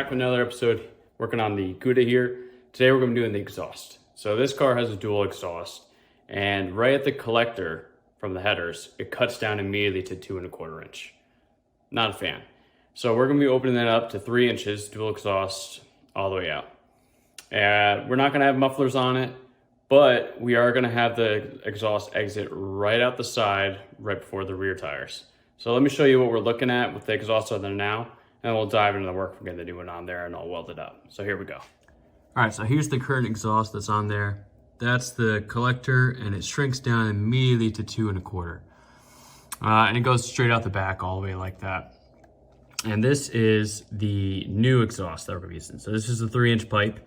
back with another episode working on the Cuda here. Today we're going to be doing the exhaust. So this car has a dual exhaust, and right at the collector from the headers, it cuts down immediately to 2¼ inch. Not a fan. So we're going to be opening that up to 3 inches, dual exhaust all the way out. And we're not going to have mufflers on it, but we are going to have the exhaust exit right out the side, right before the rear tires. So let me show you what we're looking at with the exhaust on there now, and we'll dive into the work we're going to do it on there, and I'll weld it up. So here we go. All right, so here's the current exhaust that's on there. That's the collector, and it shrinks down immediately to 2¼ and it goes straight out the back all the way like that. And this is the new exhaust that we're using. So this is a 3-inch pipe.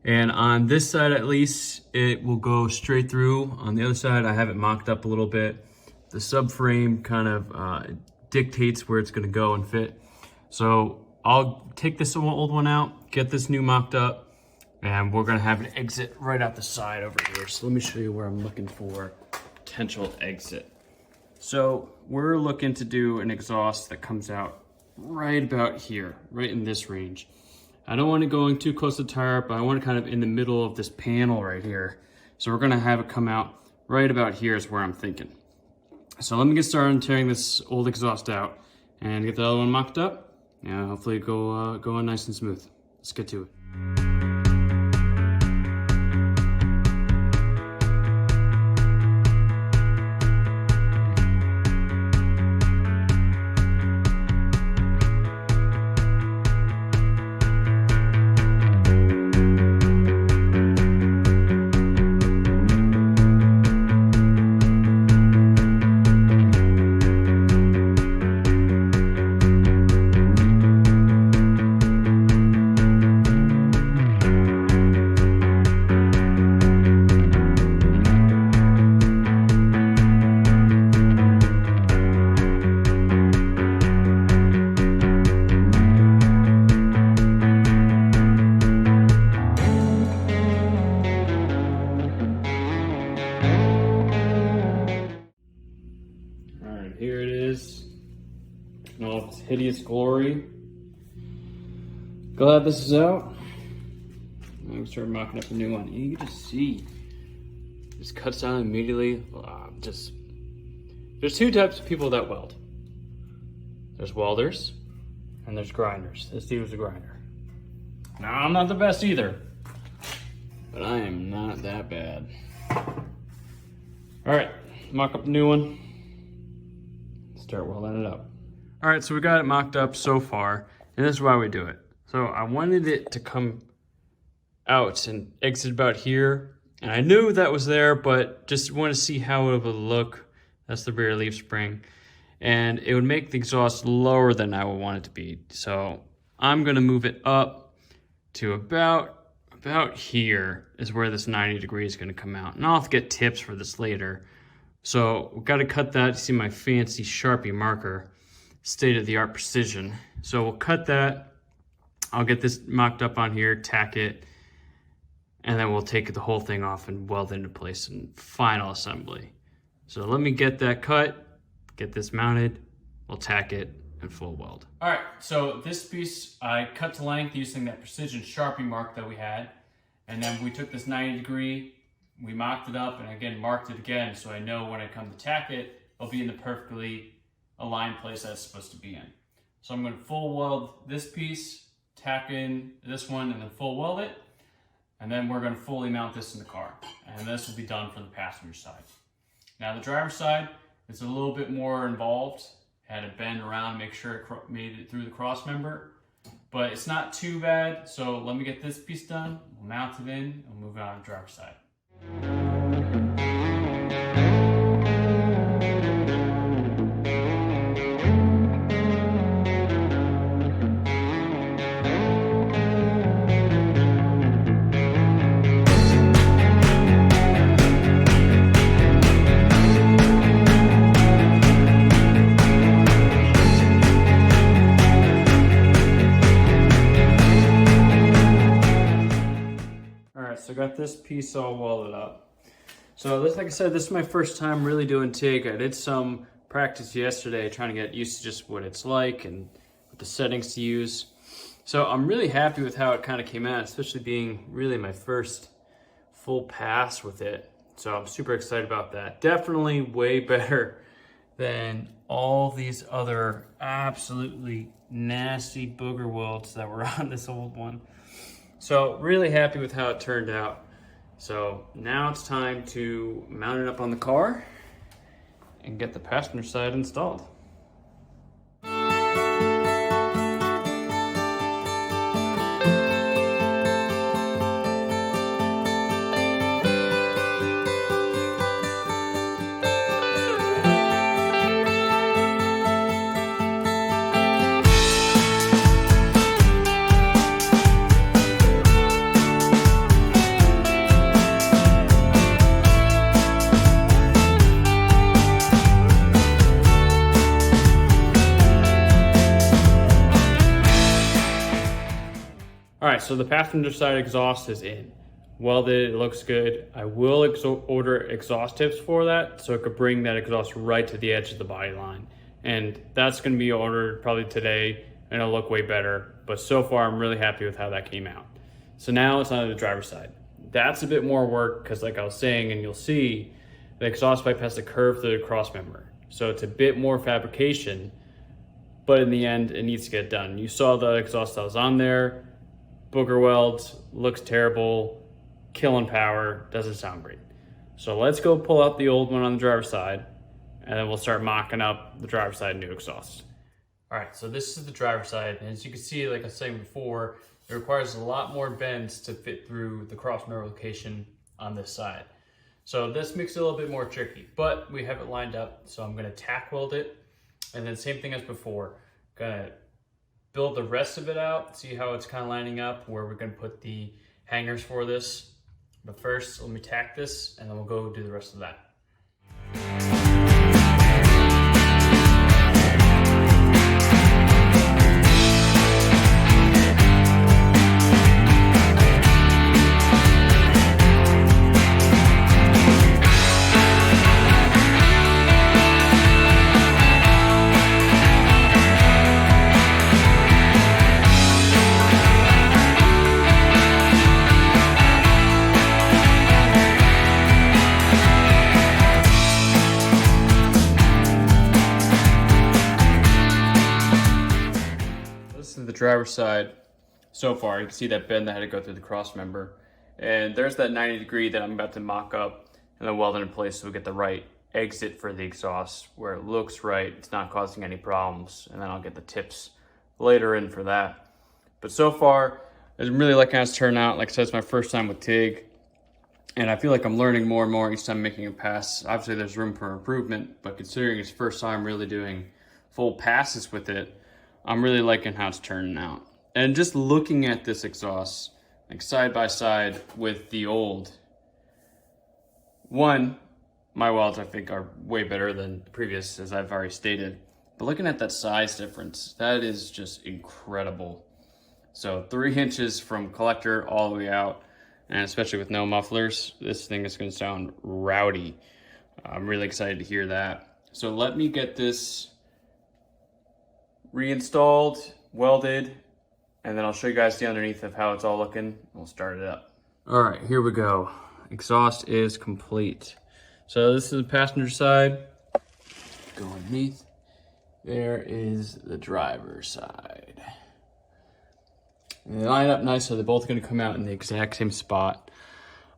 And on this side, at least, it will go straight through. On the other side, I have it mocked up a little bit. The subframe kind of dictates where it's gonna go and fit. So I'll take this old one out, get this new mocked up, and we're gonna have an exit right out the side over here. So let me show you where I'm looking for potential exit. So we're looking to do an exhaust that comes out right about here, right in this range. I don't want it going too close to the tire, but I want it kind of in the middle of this panel right here. So we're gonna have it come out right about here is where I'm thinking. So let me get started on tearing this old exhaust out and get the other one mocked up, and hopefully go on nice and smooth. Let's get to it. Here it is in all of its hideous glory. Glad this is out. I'm gonna start mocking up a new one. You can just see, just cuts down immediately. There's two types of people that weld. There's welders and there's grinders. This dude was a grinder. Now, I'm not the best either, but I am not that bad. All right, mock up the new one. Start welding it up. All right, so we got it mocked up so far, and this is why we do it. So I wanted it to come out and exit about here, and I knew that was there, but just want to see how it would look. That's the rear leaf spring, and it would make the exhaust lower than I would want it to be. So I'm gonna move it up to about here is where this 90 degrees is gonna come out, and I'll have to get tips for this later. So we've got to cut that. You see my fancy Sharpie marker, state-of-the-art precision. So we'll cut that. I'll get this mocked up on here, tack it, and then we'll take the whole thing off and weld it into place in final assembly. So let me get that cut, get this mounted, we'll tack it and full weld. All right, so this piece I cut to length using that precision Sharpie mark that we had, and then we took this 90 degree, we mocked it up, and again marked it again, so I know when I come to tack it, it'll be in the perfectly aligned place that it's supposed to be in. So I'm going to full weld this piece, tack in this one, and then full weld it, and then we're going to fully mount this in the car, and this will be done for the passenger side. Now the driver's side is a little bit more involved. I had to bend around, make sure it made it through the cross member, but it's not too bad. So let me get this piece done, we'll mount it in, and we'll move on to the driver's side. So I got this piece all welded up. So this, like I said, this is my first time really doing TIG. I did some practice yesterday trying to get used to just what it's like and what the settings to use. So I'm really happy with how it kind of came out, especially being really my first full pass with it. So I'm super excited about that. Definitely way better than all these other absolutely nasty booger welds that were on this old one. So really happy with how it turned out. So now it's time to mount it up on the car and get the passenger side installed. All right, so the passenger side exhaust is in. Welded, it looks good. I will order exhaust tips for that so it could bring that exhaust right to the edge of the body line. And that's gonna be ordered probably today and it'll look way better. But so far, I'm really happy with how that came out. So now it's on the driver's side. That's a bit more work because like I was saying, and you'll see, the exhaust pipe has to curve through the cross member. So it's a bit more fabrication, but in the end, it needs to get done. You saw the exhaust that was on there. Booger welds, looks terrible, killing power, doesn't sound great. So let's go pull out the old one on the driver's side and then we'll start mocking up the driver's side new exhaust. All right, so this is the driver's side. And as you can see, like I was saying before, it requires a lot more bends to fit through the cross member location on this side. So this makes it a little bit more tricky, but we have it lined up. So I'm gonna tack weld it. And then same thing as before, gonna build the rest of it out, see how it's kind of lining up, where we're gonna put the hangers for this. But first, let me tack this and then we'll go do the rest of that. The driver's side so far, you can see that bend that had to go through the cross member, and there's that 90 degree that I'm about to mock up and then weld it in place so we get the right exit for the exhaust where it looks right, it's not causing any problems, and then I'll get the tips later in for that. But so far I'm really liking how it's turned out. Like I said, it's my first time with TIG and I feel like I'm learning more and more each time making a pass. Obviously there's room for improvement, but considering it's first time really doing full passes with it, I'm really liking how it's turning out. And just looking at this exhaust, like side by side with the old one, my welds I think are way better than the previous, as I've already stated. But looking at that size difference, that is just incredible. So 3 inches from collector all the way out, and especially with no mufflers, this thing is gonna sound rowdy. I'm really excited to hear that. So let me get this reinstalled, welded, and then I'll show you guys the underneath of how it's all looking. We'll start it up. All right, here we go. Exhaust is complete. So this is the passenger side. Go underneath. There is the driver's side. And they line up nice, so they're both gonna come out in the exact same spot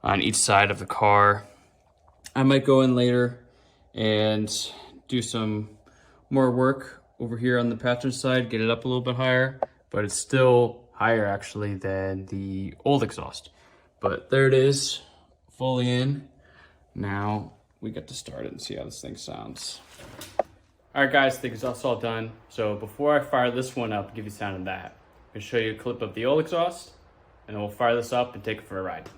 on each side of the car. I might go in later and do some more work over here on the passenger side, get it up a little bit higher, but it's still higher actually than the old exhaust. But there it is, fully in. Now we get to start it and see how this thing sounds. All right guys, the exhaust's all done. So before I fire this one up, give you the sound of that, I'm gonna show you a clip of the old exhaust, and then we'll fire this up and take it for a ride.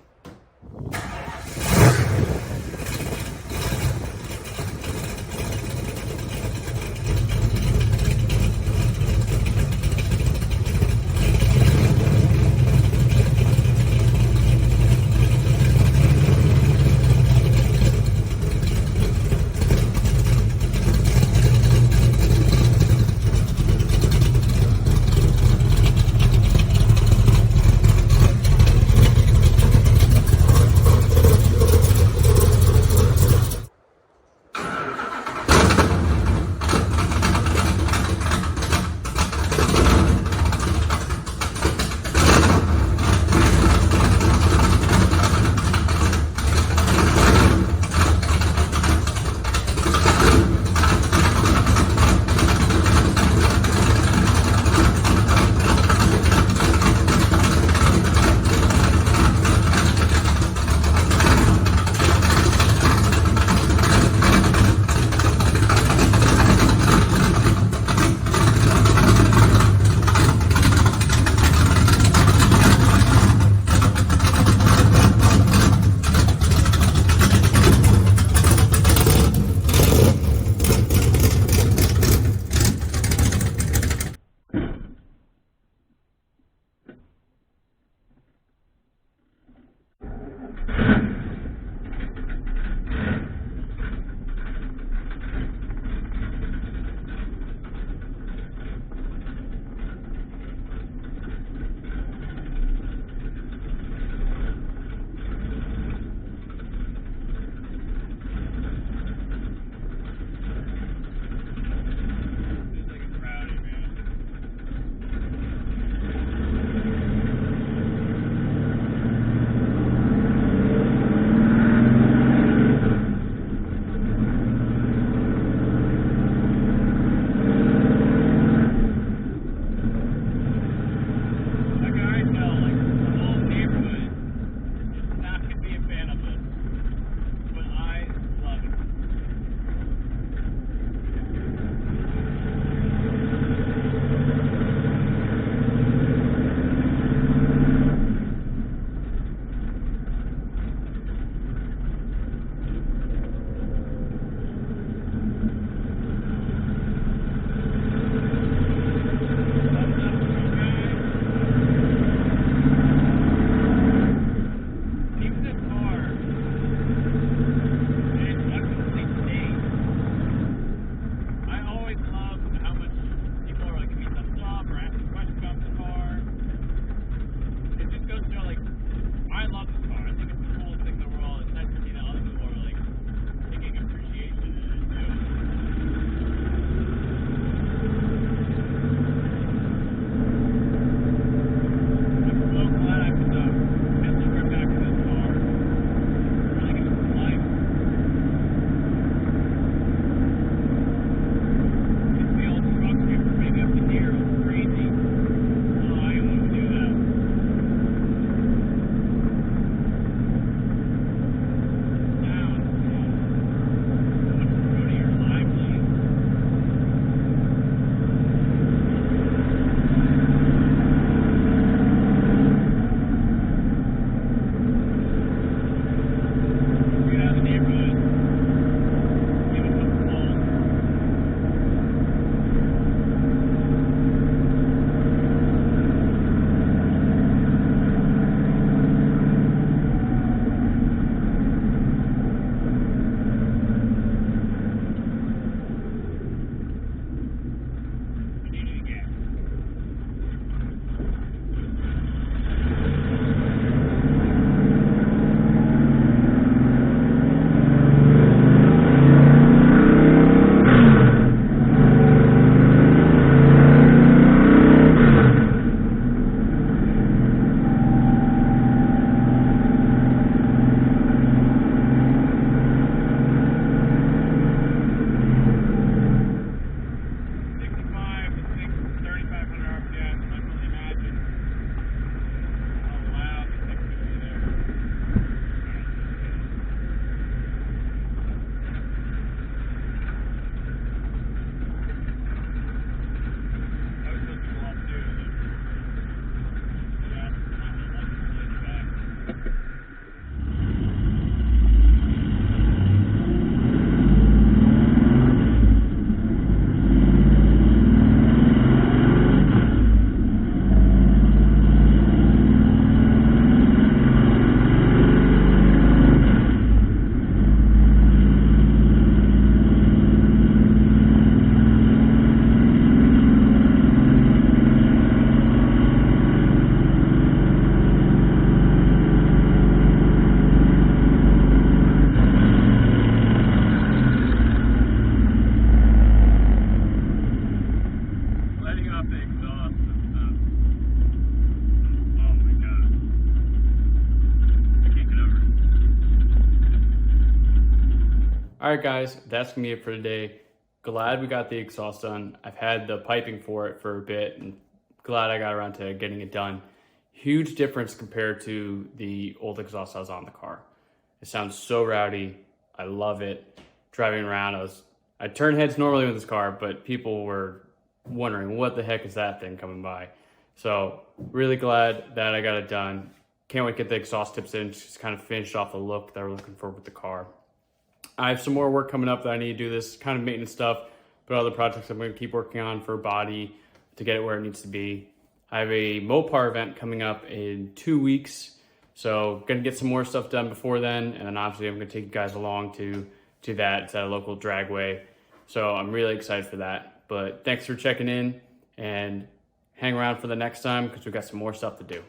All right, guys, that's gonna be it for today. Glad we got the exhaust done. I've had the piping for it for a bit and glad I got around to getting it done. Huge difference compared to the old exhaust I was on the car. It sounds so rowdy. I love it. Driving around, I turn heads normally with this car, but people were wondering what the heck is that thing coming by. So really glad that I got it done. Can't wait to get the exhaust tips in, just kind of finished off the look that we're looking for with the car. I have some more work coming up that I need to do, this kind of maintenance stuff, but other projects I'm going to keep working on for body to get it where it needs to be. I have a Mopar event coming up in 2 weeks, so going to get some more stuff done before then, and then obviously I'm going to take you guys along to that. It's at a local dragway, so I'm really excited for that. But thanks for checking in, and hang around for the next time because we got some more stuff to do.